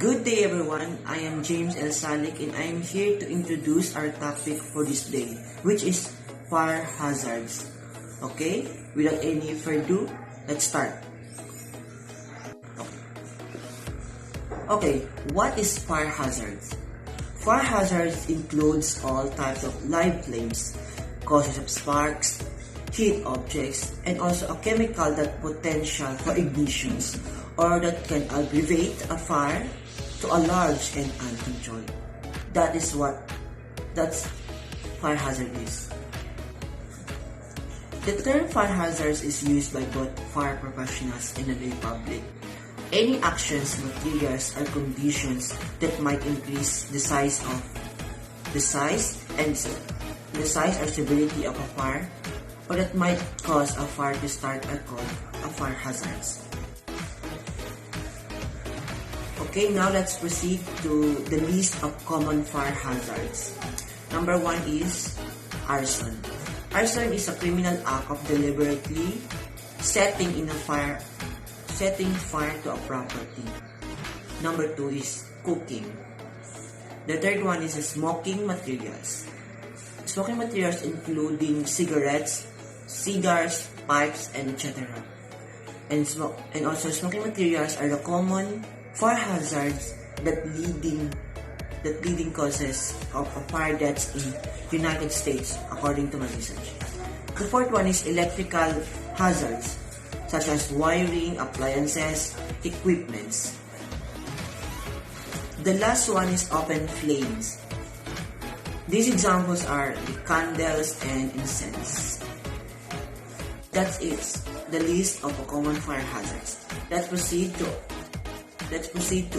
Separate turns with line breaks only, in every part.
Good day everyone, I am James L. Salik and I am here to introduce our topic for this day, which is fire hazards. Okay, without any further ado, let's start. Okay, what is fire hazards? Fire hazards includes all types of live flames, causes of sparks, heat objects, and also a chemical that potential for ignitions or that can aggravate a fire to a large and uncontrolled. That's fire hazard is. The term fire hazards is used by both fire professionals and the lay public. Any actions, materials, or conditions that might increase the size or severity of a fire, or that might cause a fire to start are called a fire hazards. Okay, now let's proceed to the list of common fire hazards. Number 1 is arson. Arson is a criminal act of deliberately setting fire to a property. Number 2 is cooking. The third one is smoking materials. Smoking materials including cigarettes, cigars, pipes, and etc. And also smoking materials are the common fire hazards that leading causes of fire deaths in United States according to my research. The fourth one is electrical hazards such as wiring, appliances, equipments. The last one is open flames. These examples are the candles and incense. That's it, the list of common fire hazards. Let's proceed to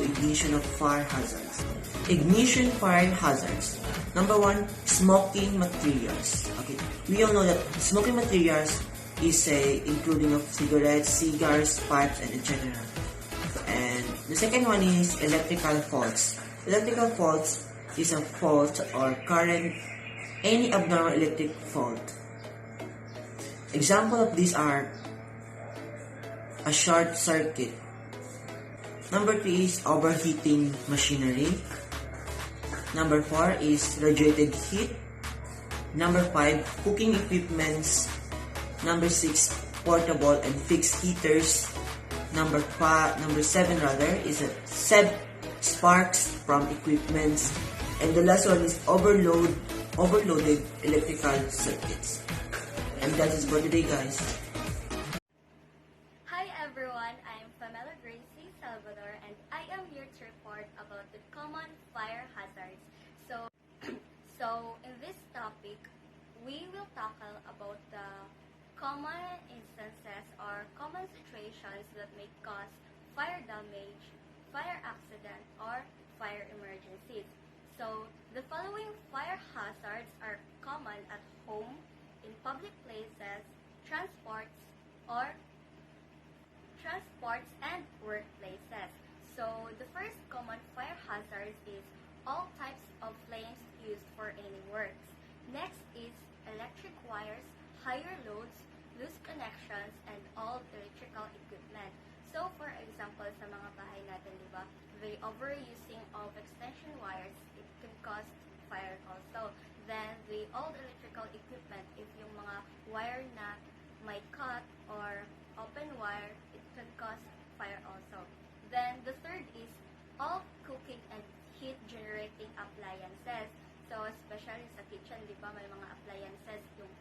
ignition of fire hazards. Ignition fire hazards. Number 1, smoking materials. Okay, we all know that smoking materials is including of cigarettes, cigars, pipes, and etc. And the second one is electrical faults. Electrical faults is a fault or current, any abnormal electric fault. Example of these are a short circuit. Number 3 is overheating machinery. Number 4 is radiated heat. Number 5, cooking equipments. Number 6, portable and fixed heaters. Number 7 is sparks from equipments. And the last one is overloaded electrical circuits. And that is for today, guys.
Hi everyone, I am Pamela Gracie Salvador and I am here to report about the common fire hazards. So in this topic, we will tackle about the common instances or common situations that may cause fire damage, fire accident, or fire emergencies. So the following fire hazards are common at home, in public places, transports and workplaces. So the first common fire hazard is all types of flames used for any works. Next is electric wires, higher loads, loose connections, and all electrical equipment. So for example, sa mga bahay natin, di ba, the overusing of extension wires, it can cause fire also. Then the all electrical equipment, if yung mga wire na may cut or open wire, it can cause fire also. Then the third is all cooking and heat generating appliances. So especially sa kitchen, di ba, may mga appliances yung,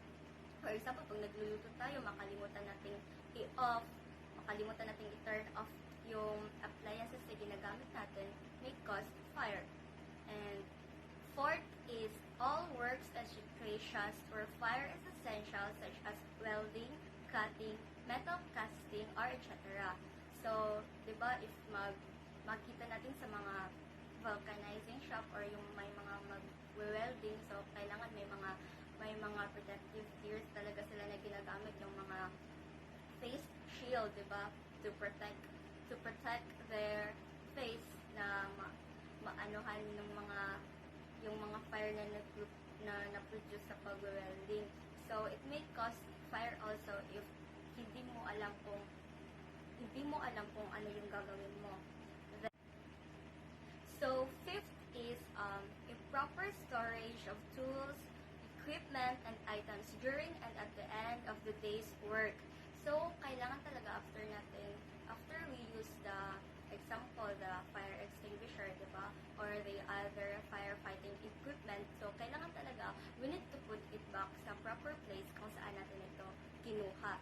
for example, pag nagluluto tayo, makalimutan nating i-off, makalimutan nating i-turn off yung appliances na ginagamit natin, may cause fire. And fourth is all works and situations where fire is essential, such as welding, cutting, metal casting, or etc. So, di ba, if makita natin sa mga vulcanizing shop or yung may mga mag-welding, so kailangan may mga protective gears talaga sila na ginagamit, yung mga face shield, di ba, to protect their face na maanuhan ng yung mga fire na produce sa pag-welding. So it may cause fire also if hindi mo alam kung ano yung gagawin mo. So fifth is improper storage of tools, equipment, and items during and at the end of the day's work. So kailangan talaga after we use the example, the fire extinguisher, di ba? Or the other firefighting equipment. So kailangan talaga, we need to put it back sa proper place kung saan natin ito kinuha.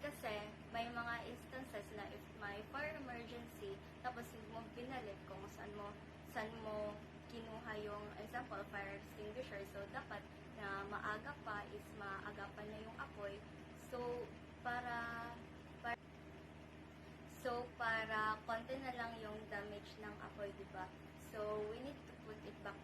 Kasi may mga instances na if may fire emergency, tapos mo binalik kung saan mo kinuha yung example, fire extinguisher. So dapat na maaga pa is maagapan na yung apoy. So para konti na lang yung damage ng apoy, di ba? So we need to put it back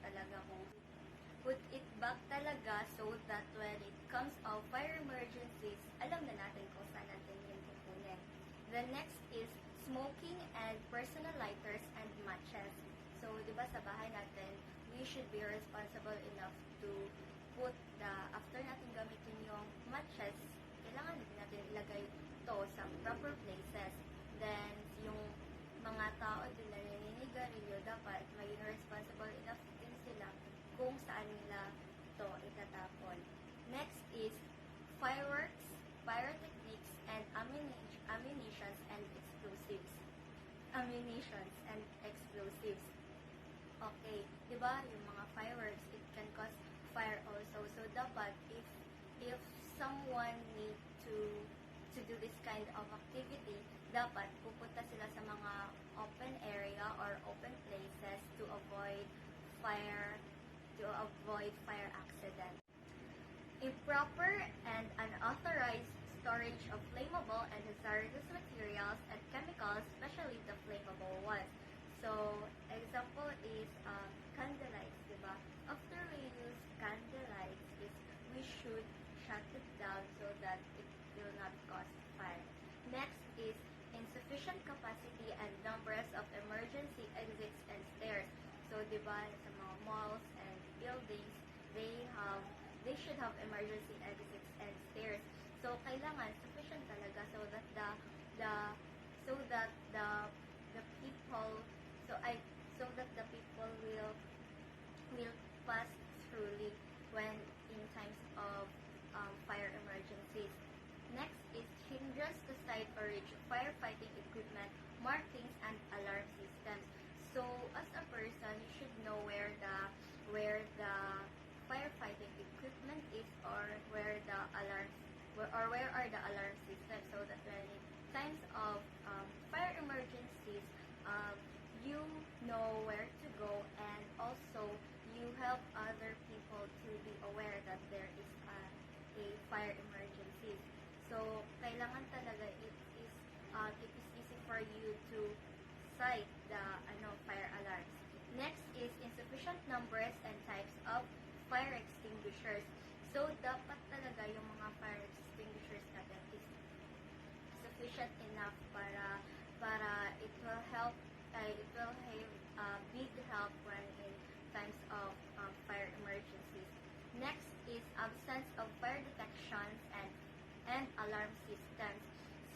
talaga so that when it comes of fire emergencies, alam na natin kung saan natin yung kukunin. The next is smoking and personal lighters and matches. So, di ba sa bahay natin, we should be responsible enough to put after natin gamitin yung matches, kailangan din natin ilagay ito sa proper places. Then, yung mga tao din na naninigarilyo, dapat maging responsible enough din sila kung saan nila ito itatapon. Next is fireworks, pyrotechnics, and ammunitions and explosives. Okay, di ba yung mga fireworks, it can cause fire also. So dapat if someone need to do this kind of activity, dapat pupunta sila sa mga open area or open places to avoid fire accident. Improper and unauthorized storage of flammable and hazardous materials and chemicals, especially the flammable ones. So, example is candlelights, diba? After we use candlelights, we should shut it down so that it will not cause fire. Next is insufficient capacity and numbers of emergency exits and stairs. So, diba, sa mga malls and buildings, they should have emergency exits and stairs. So, kailangan sufficient talaga so that the people will pass throughly when in times of fire emergencies. Next is hindrance to sight or reach firefighting equipment, markings, and alarm systems. So, as a person, you should know where the firefighting equipment is, or where are the alarm systems, so that when in times of fire emergencies, you know where to go, and also you help other people to be aware that there is a fire emergency. So, kailangan talaga it is easy for you to cite the fire alarms. Next is insufficient numbers and types of fire extinguishers. So, dapat talaga yung mga fire extinguishers natin is sufficient enough para it will have big help when in times of fire emergencies. Next is absence of fire detections and alarm systems.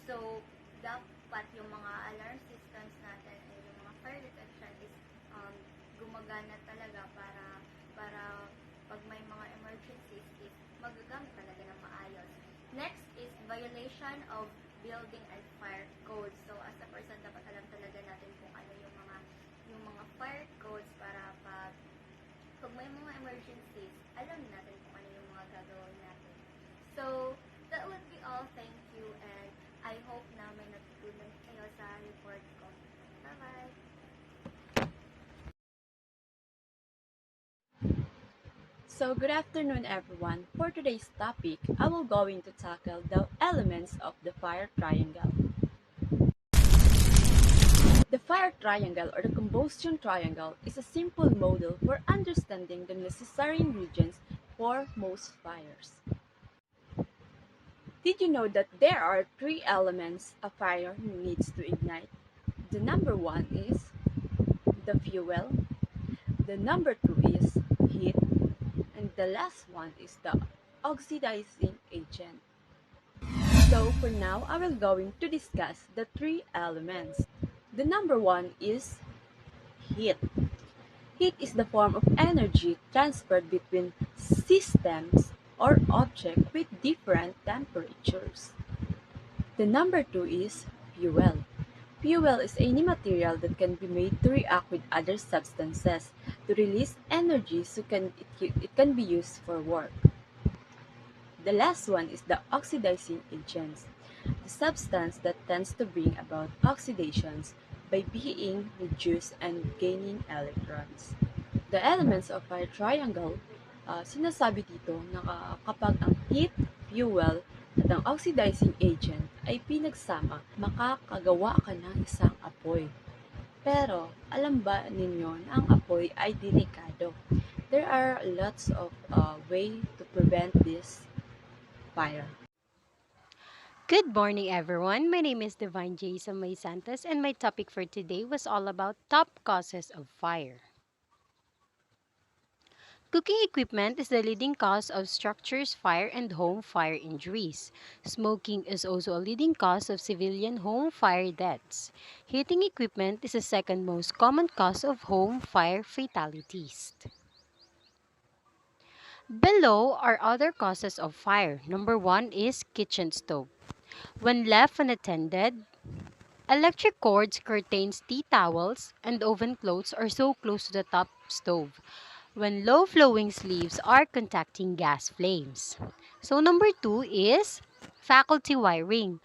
So, dapat yung mga alarm systems natin and yung mga fire detection is gumagana talaga para pag may mga emergencies is magagamit talaga ng maayos. Next is violation of building and fire codes. So, as a person, dapat alam talaga natin kung ano yung mga fire codes para pag may mga emergencies, alam natin kung ano yung mga gagawin natin. So, that would be all. Thank you, and I hope na may natutunan kayo sa report ko. Bye-bye!
So, good afternoon everyone. For today's topic, I will going to tackle the elements of the fire triangle. The fire triangle or the combustion triangle is a simple model for understanding the necessary ingredients for most fires. Did you know that there are 3 elements a fire needs to ignite? The number 1 is the fuel, the number 2 is heat, and the last one is the oxidizing agent. So for now, I will going to discuss the 3 elements. The number 1 is heat. Heat is the form of energy transferred between systems or objects with different temperatures. The number two is fuel. Fuel is any material that can be made to react with other substances to release energy so it can be used for work. The last one is the oxidizing agents, the substance that tends to bring about oxidations by being reduced and gaining electrons. The elements of a triangle, sinasabi dito na kapag ang heat, fuel, at ang oxidizing agent ay pinagsama, makakagawa ka ng isang apoy. Pero, alam ba ninyo na ang apoy ay delikado? There are lots of way to prevent this fire.
Good morning, everyone. My name is Divine Jason May Santos, and my topic for today was all about top causes of fire. Cooking equipment is the leading cause of structures fire and home fire injuries. Smoking is also a leading cause of civilian home fire deaths. Heating equipment is the second most common cause of home fire fatalities. Below are other causes of fire. Number one is kitchen stove. When left unattended, electric cords, curtains, tea towels, and oven clothes are so close to the top stove. When low-flowing sleeves are contacting gas flames. So number two is faulty wiring.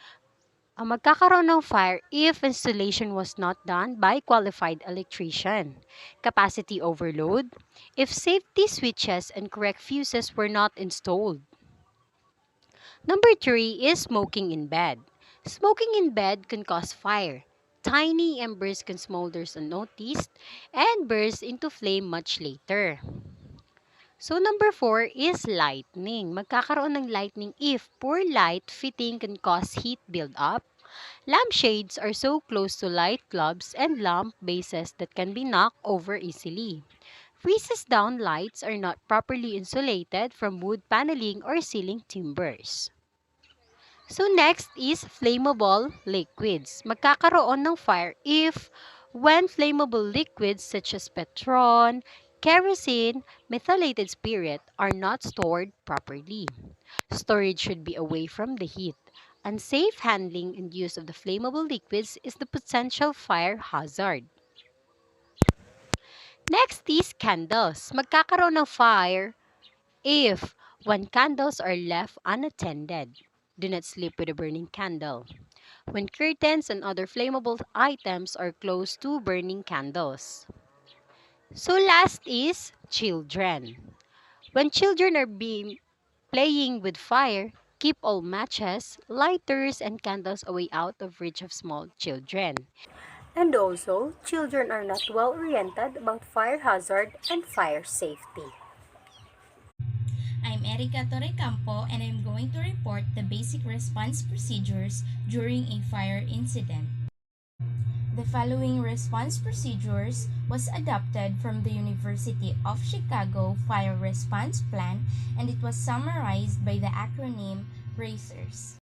Magkakaroon ng fire if installation was not done by qualified electrician. Capacity overload, if safety switches and correct fuses were not installed. Number three is smoking in bed. Smoking in bed can cause fire. Tiny embers can smolder unnoticed and burst into flame much later. So number four is lightning. Magkakaroon ng lightning if poor light fitting can cause heat build-up. Lampshades are so close to light bulbs and lamp bases that can be knocked over easily. Freezes down lights are not properly insulated from wood paneling or ceiling timbers. So next is flammable liquids. Magkakaroon ng fire if when flammable liquids such as petrol, kerosene, methylated spirit are not stored properly. Storage should be away from the heat. Unsafe handling and use of the flammable liquids is the potential fire hazard. Next is candles. Magkakaroon ng fire if when candles are left unattended. Do not sleep with a burning candle. When curtains and other flammable items are close to burning candles. So last is children. When children are playing with fire, keep all matches, lighters, and candles away out of reach of small children.
And also, children are not well oriented about fire hazard and fire safety.
I'm Erica Torrecampo and I'm going to report the basic response procedures during a fire incident. The following response procedures was adopted from the University of Chicago Fire Response Plan and it was summarized by the acronym RACERS.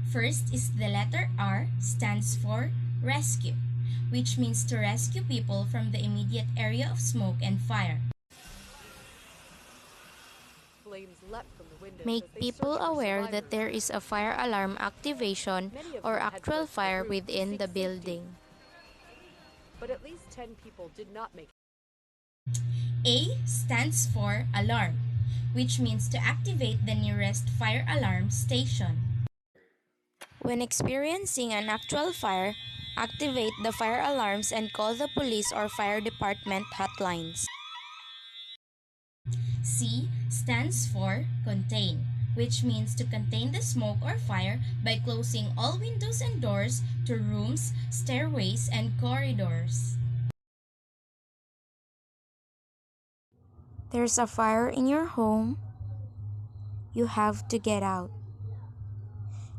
First is the letter R stands for rescue, which means to rescue people from the immediate area of smoke and fire.
Make people aware that there is a fire alarm activation or actual fire within the building.
But at least 10 people did not make it.
A stands for alarm, which means to activate the nearest fire alarm station.
When experiencing an actual fire, activate the fire alarms and call the police or fire department hotlines.
C stands for contain, which means to contain the smoke or fire by closing all windows and doors to rooms, stairways, and corridors.
There's a fire in your home. You have to get out.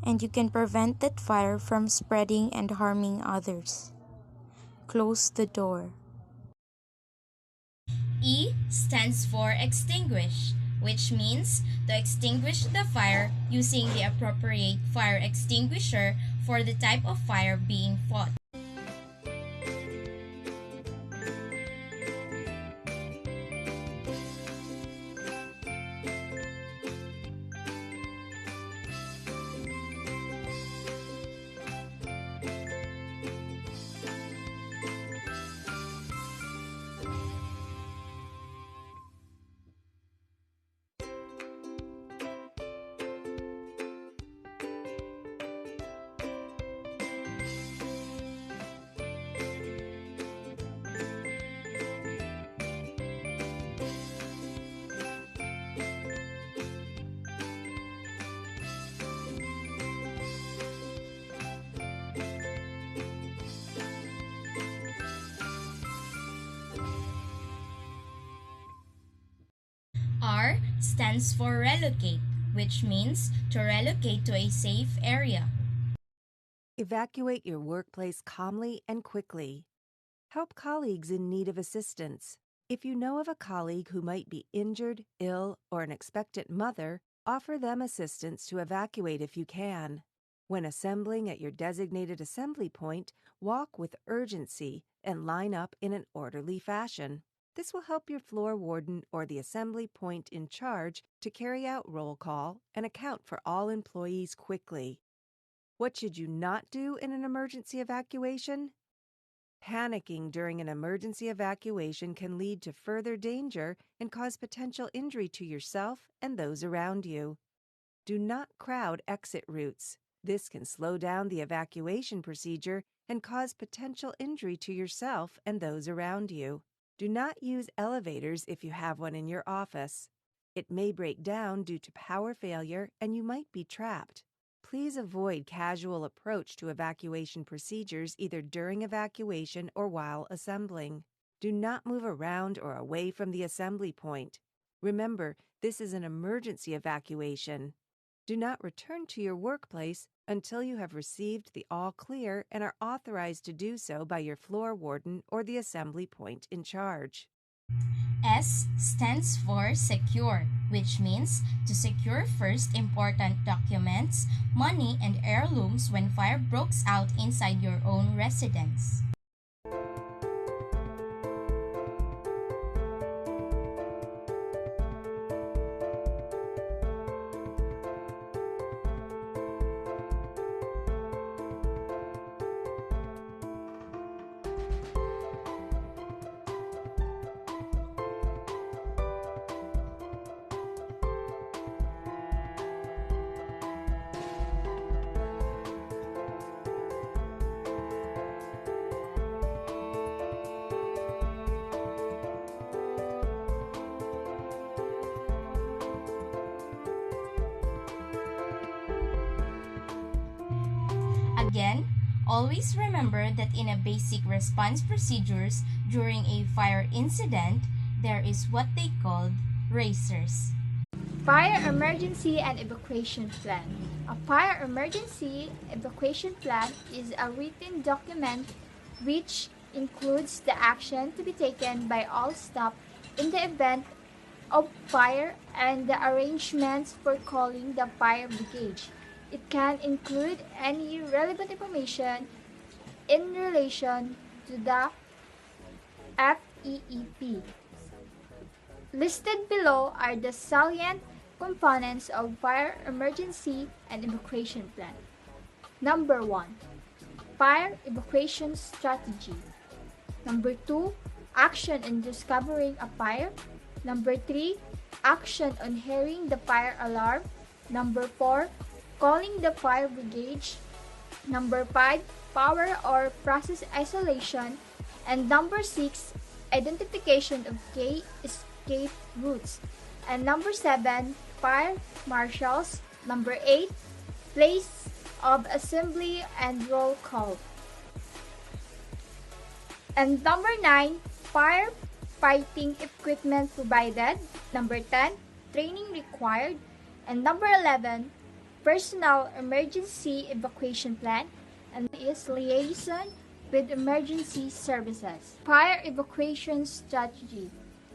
And you can prevent that fire from spreading and harming others. Close the door.
E stands for extinguish, which means to extinguish the fire using the appropriate fire extinguisher for the type of fire being fought. R stands for relocate, which means to relocate to a safe area.
Evacuate your workplace calmly and quickly. Help colleagues in need of assistance. If you know of a colleague who might be injured, ill, or an expectant mother, offer them assistance to evacuate if you can. When assembling at your designated assembly point, walk with urgency and line up in an orderly fashion. This will help your floor warden or the assembly point in charge to carry out roll call and account for all employees quickly. What should you not do in an emergency evacuation? Panicking during an emergency evacuation can lead to further danger and cause potential injury to yourself and those around you. Do not crowd exit routes. This can slow down the evacuation procedure and cause potential injury to yourself and those around you. Do not use elevators if you have one in your office. It may break down due to power failure and you might be trapped. Please avoid casual approach to evacuation procedures either during evacuation or while assembling. Do not move around or away from the assembly point. Remember, this is an emergency evacuation. Do not return to your workplace until you have received the all clear and are authorized to do so by your floor warden or the assembly point in charge.
S stands for secure, which means to secure first important documents, money, and heirlooms when fire breaks out inside your own residence. Again, always remember that in a basic response procedures during a fire incident, there is what they called racers.
Fire Emergency and Evacuation Plan. A fire emergency evacuation plan is a written document which includes the action to be taken by all staff in the event of fire and the arrangements for calling the fire brigade. It can include any relevant information in relation to the FEEP. Listed below are the salient components of Fire Emergency and Evacuation Plan. Number 1. Fire Evacuation Strategy. Number 2. Action in discovering a fire. Number 3. Action on hearing the fire alarm. Number 4. Calling the fire brigade. Number 5. Power or process isolation. And number 6. Identification of key escape routes. And number 7. Fire marshals. Number 8. Place of assembly and roll call. And number 9. Fire fighting equipment provided. Number 10. Training required. And number 11. Personal emergency evacuation plan. And is liaison with emergency services. Fire evacuation strategy.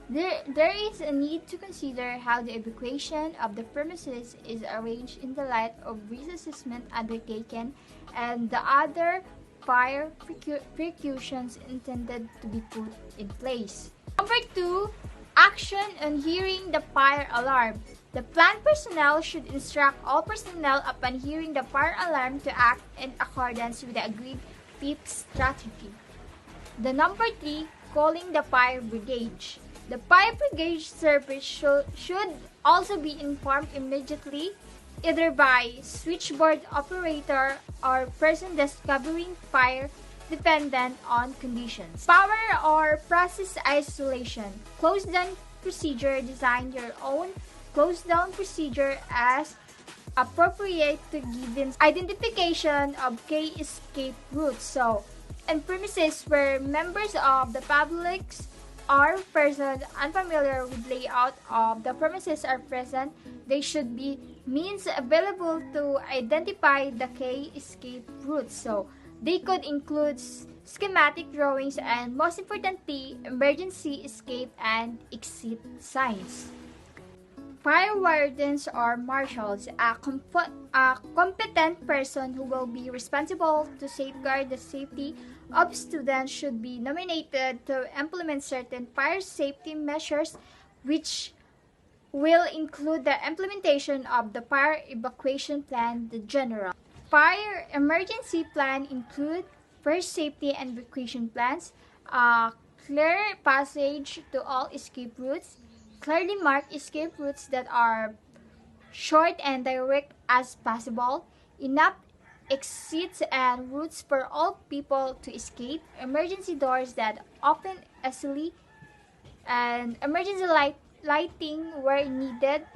There is a need to consider how the evacuation of the premises is arranged in the light of risk assessment undertaken and the other fire precautions intended to be put in place. Number 2. Action on hearing the fire alarm. The plant personnel should instruct all personnel upon hearing the fire alarm to act in accordance with the agreed PEEP strategy. The number 3. Calling the fire brigade. The fire brigade service should also be informed immediately, either by switchboard operator or person discovering fire, dependent on conditions. Power or process isolation. Close down procedure. Design your own close down procedure as appropriate to given identification of key escape routes. So, in premises where members of the public are persons unfamiliar with layout of the premises are present, there should be means available to identify the key escape routes. So they could include schematic drawings and, most importantly, emergency escape and exit signs. Fire wardens or marshals, a competent person who will be responsible to safeguard the safety of students, should be nominated to implement certain fire safety measures, which will include the implementation of the fire evacuation plan, the general. Fire emergency plan include first safety and evacuation plans, clear passage to all escape routes, clearly marked escape routes that are short and direct as possible, enough exits and routes for all people to escape, emergency doors that open easily, and emergency lighting where needed,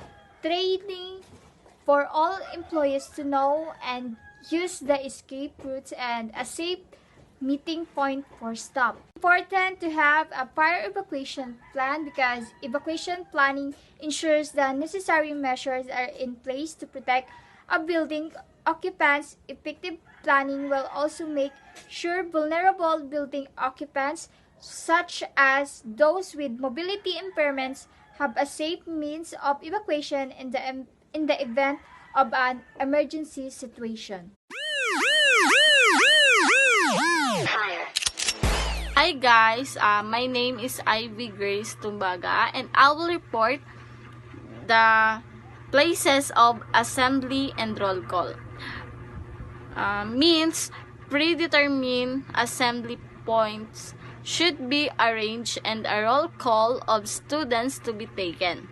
training for all employees to know and use the escape routes, and a safe meeting point for stop. Important to have a fire evacuation plan because evacuation planning ensures the necessary measures are in place to protect a building occupants. Effective planning will also make sure vulnerable building occupants, such as those with mobility impairments, have a safe means of evacuation in the event of an emergency situation.
Hi guys, my name is Ivy Grace Tumbaga and I will report the places of assembly and roll call. Means predetermined assembly points should be arranged and a roll call of students to be taken.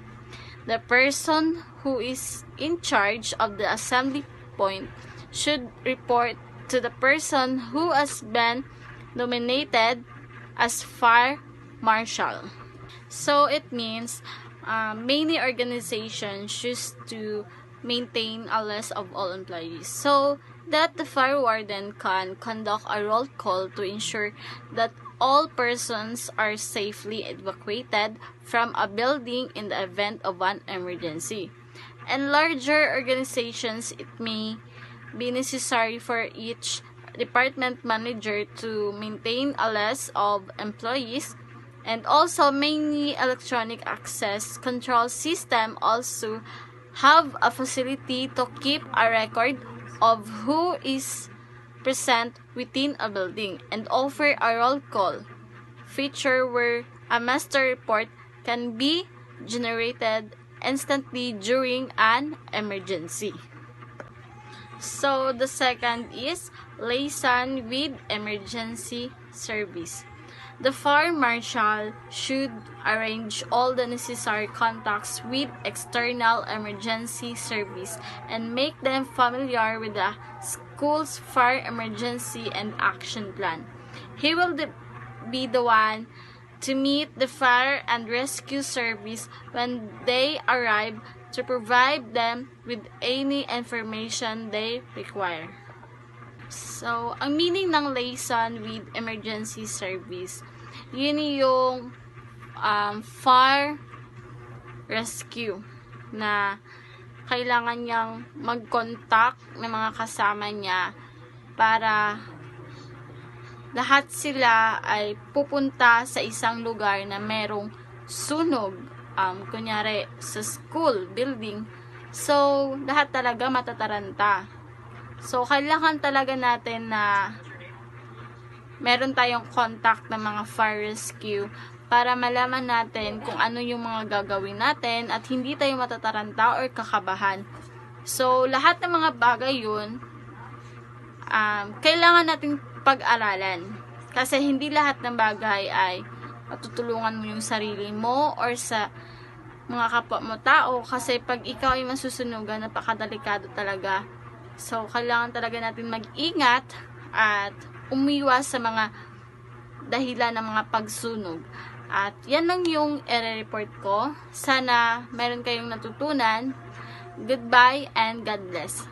The person who is in charge of the assembly point should report to the person who has been nominated as fire marshal. So it means many organizations choose to maintain a list of all employees so that the fire warden can conduct a roll call to ensure that all persons are safely evacuated from a building in the event of an emergency. In larger organizations, it may be necessary for each department manager to maintain a list of employees, and also many electronic access control system also have a facility to keep a record of who is present within a building and offer a roll call feature where a master report can be generated instantly during an emergency. So the second is liaison with emergency service. The fire marshal should arrange all the necessary contacts with external emergency service and make them familiar with the school's fire emergency and action plan. He will be the one to meet the fire and rescue service when they arrive to provide them with any information they require. So, ang meaning ng liaison with emergency service, yun yung fire rescue na kailangan niyang mag-contact ng mga kasama niya para lahat sila ay pupunta sa isang lugar na merong sunog, kunyari sa school, building. So, lahat talaga matataranta. So, kailangan talaga natin na meron tayong contact ng mga fire rescue para malaman natin kung ano yung mga gagawin natin at hindi tayo matataranta or kakabahan. So, lahat ng mga bagay yun, kailangan nating pag-aralan. Kasi hindi lahat ng bagay ay matutulungan mo yung sarili mo or sa mga kapwa mo tao. Kasi pag ikaw ay masusunugan, napakadelikado talaga. So, kailangan talaga natin mag-ingat at umiwas sa mga dahilan ng mga pagsunog. At yan lang yung i-report ko. Sana meron kayong natutunan. Goodbye and God bless.